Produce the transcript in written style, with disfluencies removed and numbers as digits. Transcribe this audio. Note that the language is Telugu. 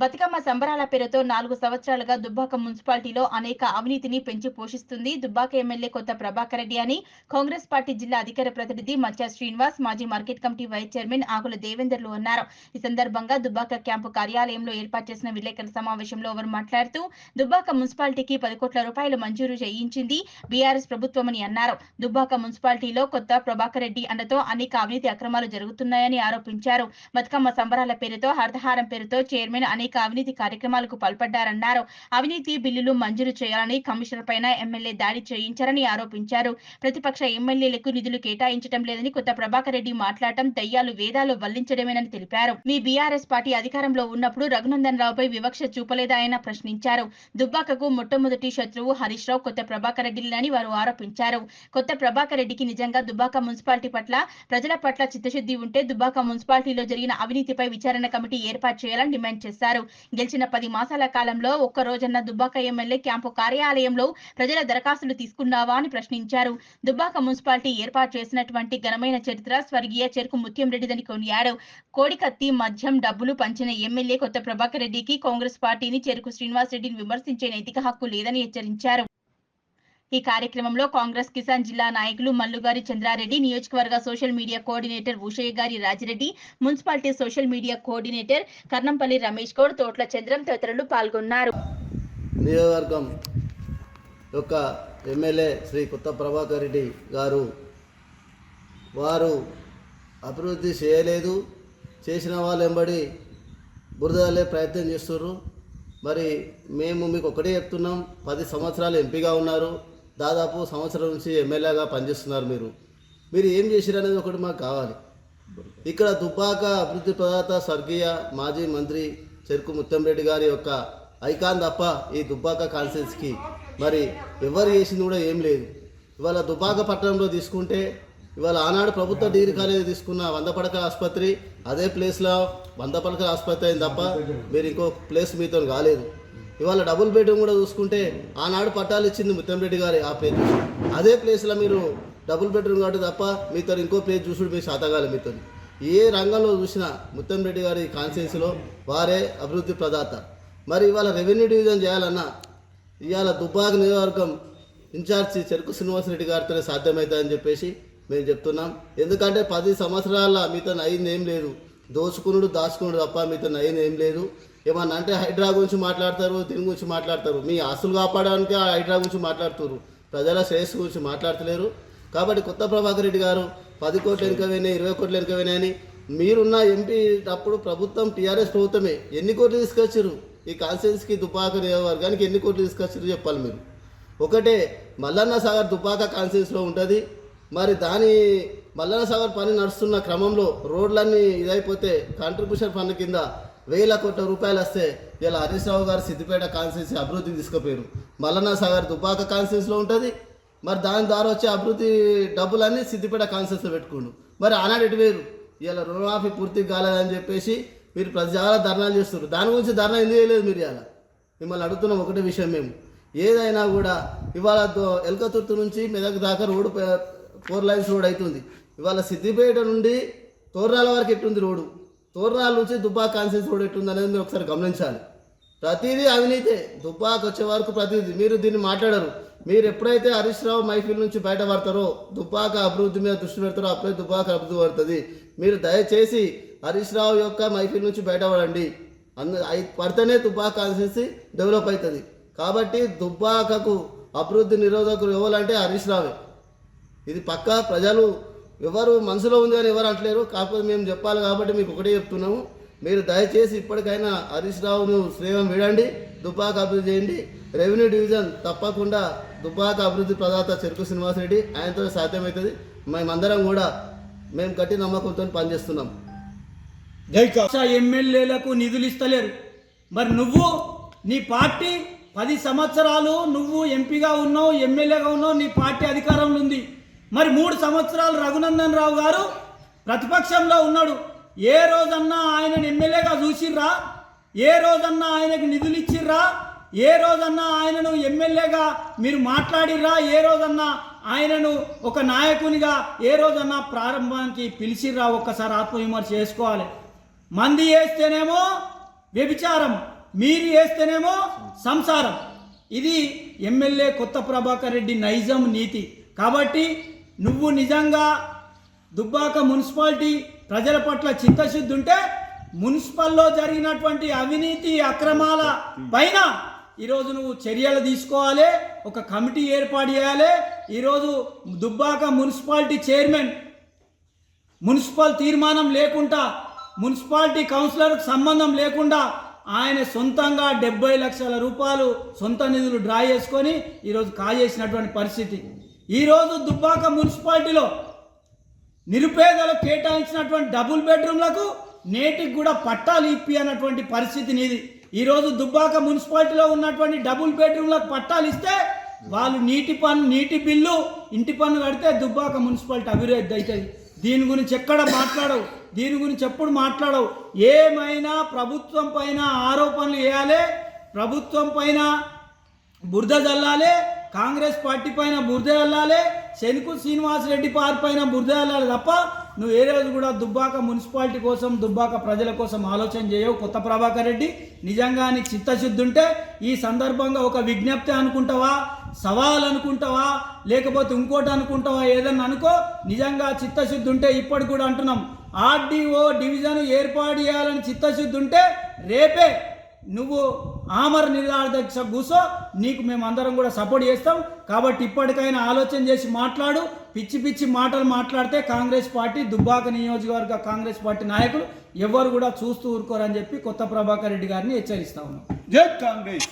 బతుకమ్మ సంబరాల పేరుతో 4 సంవత్సరాలుగా దుబ్బాక మున్సిపాలిటీలో అనేక అవినీతిని పెంచి పోషిస్తుంది దుబ్బాక ఎమ్మెల్యే కొత్త ప్రభాకర్ రెడ్డి అని కాంగ్రెస్ పార్టీ జిల్లా అధికార ప్రతినిధి మచ్చా శ్రీనివాస్, మాజీ మార్కెట్ కమిటీ వైస్ చైర్మన్ ఆకుల దేవేందర్లు అన్నారు. ఈ సందర్భంగా దుబ్బాక క్యాంపు కార్యాలయంలో ఏర్పాటు చేసిన విలేకరుల సమావేశంలో వారు మాట్లాడుతూ దుబ్బాక మున్సిపాలిటీకి 10 కోట్ల రూపాయలు మంజూరు చేయించింది బీఆర్ఎస్ ప్రభుత్వమని అన్నారు. దుబ్బాక మున్సిపాలిటీలో కొత్త ప్రభాకర్ రెడ్డి అండతో అనేక అవినీతి అక్రమాలు జరుగుతున్నాయని ఆరోపించారు. బతుకమ్మ సంబరాల పేరుతో హరితహారం పేరుతో చైర్మన్ అనేక అవినీతి కార్యక్రమాలకు పాల్పడ్డారన్నారు. అవినీతి బిల్లులు మంజూరు చేయాలని కమిషనర్ పైన ఎమ్మెల్యే దాడి చేయించారని ఆరోపించారు. ప్రతిపక్ష ఎమ్మెల్యేలకు నిధులు కేటాయించడం లేదని కొత్త ప్రభాకర్ రెడ్డి మాట్లాడటం దయ్యాలు వేదాలు వల్లించడమేనని తెలిపారు. మీ బీఆర్ఎస్ పార్టీ అధికారంలో ఉన్నప్పుడు రఘునందన్ రావుపై వివక్ష చూపలేదా ఆయన ప్రశ్నించారు. దుబ్బాకకు మొట్టమొదటి శత్రువు హరీష్ రావు కొత్త ప్రభాకర్ రెడ్డిలని వారు ఆరోపించారు. కొత్త ప్రభాకర్ రెడ్డికి నిజంగా దుబ్బాక మున్సిపాలిటీ పట్ల ప్రజల పట్ల చిత్తశుద్ధి ఉంటే దుబ్బాక మున్సిపాలిటీలో జరిగిన అవినీతిపై విచారణ కమిటీ ఏర్పాటు చేయాలని డిమాండ్ చేశారు. గెలిచిన 10 మాసాల కాలంలో ఒక్క రోజన్న దుబ్బాక ఎమ్మెల్యే క్యాంపు కార్యాలయంలో ప్రజల దరఖాస్తులు తీసుకున్నావా అని ప్రశ్నించారు. దుబ్బాక మున్సిపాలిటీ ఏర్పాటు చేసినటువంటి ఘనమైన చరిత్ర స్వర్గీయ చెరుకు ముత్యం రెడ్డిదని కొనియాడు. కోడికత్తి మద్యం డబ్బులు పంచిన ఎమ్మెల్యే కొత్త ప్రభాకర్ రెడ్డికి కాంగ్రెస్ పార్టీని చెరుకు శ్రీనివాస్ రెడ్డిని విమర్శించే నైతిక హక్కు లేదని హెచ్చరించారు. ఈ కార్యక్రమంలో కాంగ్రెస్ కిసాన్ జిల్లా నాయకులు మల్లుగారి చంద్రారెడ్డి, నియోజకవర్గ సోషల్ మీడియా కోఆర్డినేటర్ ఉషయ్య గారి Rajireddy, municipality social media coordinator Karnampalli Ramesh Goud, Thotla Chandram తదితరులు పాల్గొన్నారు. నియోజకవర్గం యొక్క ఎమ్మెల్యే శ్రీ కొత్త ప్రభాకర్ రెడ్డి గారు వారు అభివృద్ధి చేయలేదు, చేసిన వాళ్ళు వెంబడి బురదలే ప్రయత్నం చేస్తున్నారు. మరి మేము మీకు ఒకటే చెప్తున్నాం, 10 సంవత్సరాలు ఎంపీగా ఉన్నారు, దాదాపు సంవత్సరం నుంచి ఎమ్మెల్యేగా పనిచేస్తున్నారు. మీరు ఏం చేసిరు అనేది ఒకటి మాకు కావాలి. ఇక్కడ దుబ్బాక అభివృద్ధి ప్రదాత స్వర్గీయ మాజీ మంత్రి చెరుకు ముత్తంరెడ్డి గారి యొక్క ఐకాన్ తప్ప ఈ దుబ్బాక కాన్స్టిట్యున్సీకి మరి ఎవరు చేసింది కూడా ఏం లేదు. ఇవాళ దుబ్బాక పట్టణంలో తీసుకుంటే ఇవాళ ఆనాడు ప్రభుత్వ డిగ్రీ కాలేజీ తీసుకున్న 100 పడకల ఆసుపత్రి అదే ప్లేస్లో 100 పడకల ఆసుపత్రి అయింది తప్ప మీరు ఇంకో ప్లేస్ మీతో కాలేదు. ఇవాళ డబుల్ బెడ్రూమ్ కూడా చూసుకుంటే ఆనాడు పట్టాలు ఇచ్చింది ముత్తంరెడ్డి గారి ఆ ప్లేస్, అదే ప్లేస్లో మీరు డబుల్ బెడ్రూమ్ కాబట్టి తప్ప మీతో ఇంకో ప్లేస్ చూసుడు మీరు శాతగాలి. మీతో ఏ రంగంలో చూసినా ముత్తంరెడ్డి గారి కాన్స్టిట్యున్సీలో వారే అభివృద్ధి ప్రదాత. మరి ఇవాళ రెవెన్యూ డివిజన్ చేయాలన్నా ఇవాళ దుబ్బాక నియోజకవర్గం ఇన్ఛార్జి చెరుకు శ్రీనివాసరెడ్డి గారితోనే సాధ్యమవుతుందని చెప్పేసి మేము చెప్తున్నాం. ఎందుకంటే 10 సంవత్సరాల మీతో అయింది ఏం లేదు, దోచుకునుడు దాచుకునుడు తప్ప మీతో అయింది ఏం లేదు. ఏమన్నా అంటే హైడ్రా గురించి మాట్లాడతారు, దీని గురించి మాట్లాడతారు, మీ ఆస్తులు కాపాడడానికి ఆ హైడ్రా గురించి మాట్లాడుతారు, ప్రజల శ్రేయస్సు గురించి మాట్లాడతలేరు. కాబట్టి కొత్త ప్రభాకర్ రెడ్డి గారు 10 కోట్లు వెనుకవేనాయి, 20 కోట్లు వెనుకవేనాయని మీరున్న ఎంపీ అప్పుడు ప్రభుత్వం టీఆర్ఎస్ ప్రభుత్వమే ఎన్ని కోట్లు తీసుకొచ్చారు ఈ కాన్స్టిట్యున్సీకి దుబ్బాక నియోజకవర్గానికి ఎన్ని కోట్లు తీసుకొచ్చారు చెప్పాలి మీరు. ఒకటే మల్లన్న సాగర్ దుబ్బాక కాన్స్టిట్యున్సీలో ఉంటుంది. మరి దాని మల్లన్న సాగర్ పని నడుస్తున్న క్రమంలో రోడ్లన్నీ ఇదైపోతే కాంట్రిబ్యూషన్ ఫండ్ కింద 1000 కోట్ల రూపాయలు వస్తే ఇలా హరీష్ రావు గారు సిద్దిపేట కాన్స్టిట్యున్సీ అభివృద్ధికి తీసుకుపోయారు. మల్లన్న సాగర్ దుబ్బాక కాన్స్టిట్యున్సీలో ఉంటుంది. మరి దాని ద్వారా వచ్చే అభివృద్ధి డబ్బులన్నీ సిద్దిపేట కాన్స్టిట్యున్సీలో పెట్టుకోండు. మరి ఆనాడు ఎటు వేరు ఇలా రుణమాఫీ పూర్తి కాలేదని చెప్పేసి మీరు ప్రతి జాగా ధర్నాలు చేస్తున్నారు. దాని గురించి ధర్నా ఎందుకు చేయలేదు మీరు? ఇలా మిమ్మల్ని అడుగుతున్నాం ఒకటే విషయం. మేము ఏదైనా కూడా ఇవాళ ఎల్కతుర్తి నుంచి మెదక్ దాకా రోడ్డు 4 లైన్స్ రోడ్ అవుతుంది. ఇవాళ సిద్దిపేట నుండి తోర్నాల వరకు ఎట్టుంది రోడ్డు, తోర్నాల నుంచి దుబ్బాక కాన్స్టిట్యున్సీ రోడ్ ఎట్టుంది అనేది మీరు ఒకసారి గమనించాలి. ప్రతిదీ అవినీతే దుబ్బాక వచ్చే వరకు ప్రతిదీ. మీరు దీన్ని మాట్లాడరు. మీరు ఎప్పుడైతే హరీష్ రావు మైఫిల్ నుంచి బయటపడతారో దుబ్బాక అభివృద్ధి మీద దృష్టి పెడతారో అప్పుడే దుబ్బాక అభివృద్ధి పడుతుంది. మీరు దయచేసి హరీష్ రావు యొక్క మైఫిల్ నుంచి బయటపడండి. పడితేనే దుబ్బాక కాన్స్టిట్యున్సీ డెవలప్ అవుతుంది. కాబట్టి దుబ్బాకకు అభివృద్ధి నిరోధకులు ఎవరంటే హరీష్ రావే. ఇది పక్కా ప్రజలు ఎవరు మనసులో ఉంది అని ఎవరు అంటలేరు. కాకపోతే మేము చెప్పాలి కాబట్టి మీకు ఒకటే చెప్తున్నాము. మీరు దయచేసి ఇప్పటికైనా హరీష్ రావును శ్రేయం వీడండి, దుబ్బాక అభివృద్ధి చేయండి. రెవెన్యూ డివిజన్ తప్పకుండా దుబ్బాక అభివృద్ధి ప్రదాత చెరుకు శ్రీనివాసరెడ్డి ఆయనతో సాధ్యమవుతుంది. మేమందరం కూడా మేము గట్టి నమ్మకంతో పనిచేస్తున్నాం. ఎమ్మెల్యేలకు నిధులు ఇస్తలేరు. మరి నువ్వు నీ పార్టీ 10 సంవత్సరాలు నువ్వు ఎంపీగా ఉన్నావు, ఎమ్మెల్యేగా ఉన్నావు, నీ పార్టీ అధికారంలో ఉంది. మరి 3 సంవత్సరాలు రఘునందన్ రావు గారు ప్రతిపక్షంలో ఉన్నాడు. ఏ రోజన్నా ఆయనను ఎమ్మెల్యేగా చూసిర్రా? ఏ రోజన్నా ఆయనకు నిధులు ఇచ్చిర్రా? ఏ రోజన్నా ఆయనను ఎమ్మెల్యేగా మీరు మాట్లాడిర్రా? ఏ రోజన్నా ఆయనను ఒక నాయకునిగా ఏ రోజన్నా ప్రారంభానికి పిలిచిర్రా? ఒక్కసారి ఆత్మవిమర్శ చేసుకోవాలి. మంది వేస్తేనేమో వ్యభిచారం, మీరు చేస్తేనేమో సంసారం. ఇది ఎమ్మెల్యే కొత్త ప్రభాకర్ రెడ్డి నైజం నీతి. కాబట్టి నువ్వు నిజంగా దుబ్బాక మున్సిపాలిటీ ప్రజల పట్ల చిత్తశుద్ధి ఉంటే మున్సిపల్లో జరిగినటువంటి అవినీతి అక్రమాల పైన ఈరోజు నువ్వు చర్యలు తీసుకోవాలి, ఒక కమిటీ ఏర్పాటు చేయాలి. ఈరోజు దుబ్బాక మున్సిపాలిటీ చైర్మన్ మున్సిపల్ తీర్మానం లేకుండా, మున్సిపాలిటీ కౌన్సిలర్కు సంబంధం లేకుండా ఆయన సొంతంగా 70 లక్షల రూపాయలు సొంత నిధులు డ్రా చేసుకొని ఈరోజు కాజేసినటువంటి పరిస్థితి. ఈరోజు దుబ్బాక మున్సిపాలిటీలో నిరుపేదలకు కేటాయించినటువంటి డబుల్ బెడ్రూమ్లకు నేటికి కూడా పట్టాలు ఇప్పి అన్నటువంటి పరిస్థితి నీది. ఈరోజు దుబ్బాక మున్సిపాలిటీలో ఉన్నటువంటి డబుల్ బెడ్రూమ్లకు పట్టాలు ఇస్తే వాళ్ళు నీటి బిల్లు, ఇంటి పన్ను కడితే దుబ్బాక మున్సిపాలిటీ అభివృద్ధి అవుతుంది. దీని గురించి ఎక్కడ మాట్లాడవు, దీని గురించి ఎప్పుడు మాట్లాడవు. ఏమైనా ప్రభుత్వం పైన ఆరోపణలు వేయాలి, ప్రభుత్వం పైన బురద జల్లాలి, కాంగ్రెస్ పార్టీ పైన బురద జల్లాలి, శనుకు శ్రీనివాసరెడ్డి పార్టీ పైన బురద జల్లాలి తప్ప నువ్వు ఏ రోజు కూడా దుబ్బాక మున్సిపాలిటీ కోసం, దుబ్బాక ప్రజల కోసం ఆలోచన చేయవు కొత్త ప్రభాకర్ రెడ్డి. నిజంగా నీకు చిత్తశుద్ధి ఉంటే ఈ సందర్భంగా ఒక విజ్ఞప్తి అనుకుంటావా, సవాల్ అనుకుంటావా, లేకపోతే ఇంకోటి అనుకుంటావా, ఏదన్నా అనుకో. నిజంగా చిత్తశుద్ధి ఉంటే ఇప్పటి కూడా అంటున్నాం, ఆర్డీఓ డివిజన్ ఏర్పాటు చేయాలని చిత్తశుద్ధి ఉంటే రేపే నువ్వు ఆమర నిరాదీక్ష కూసో, నీకు మేమందరం కూడా సపోర్ట్ చేస్తాం. కాబట్టి ఇప్పటికైనా ఆలోచన చేసి మాట్లాడు. పిచ్చి పిచ్చి మాటలు మాట్లాడితే కాంగ్రెస్ పార్టీ, దుబ్బాక నియోజకవర్గ కాంగ్రెస్ పార్టీ నాయకులు ఎవరు కూడా చూస్తూ ఊరుకోరని చెప్పి కొత్త ప్రభాకర్ రెడ్డి గారిని హెచ్చరిస్తా ఉన్నాం. జై కాంగ్రెస్.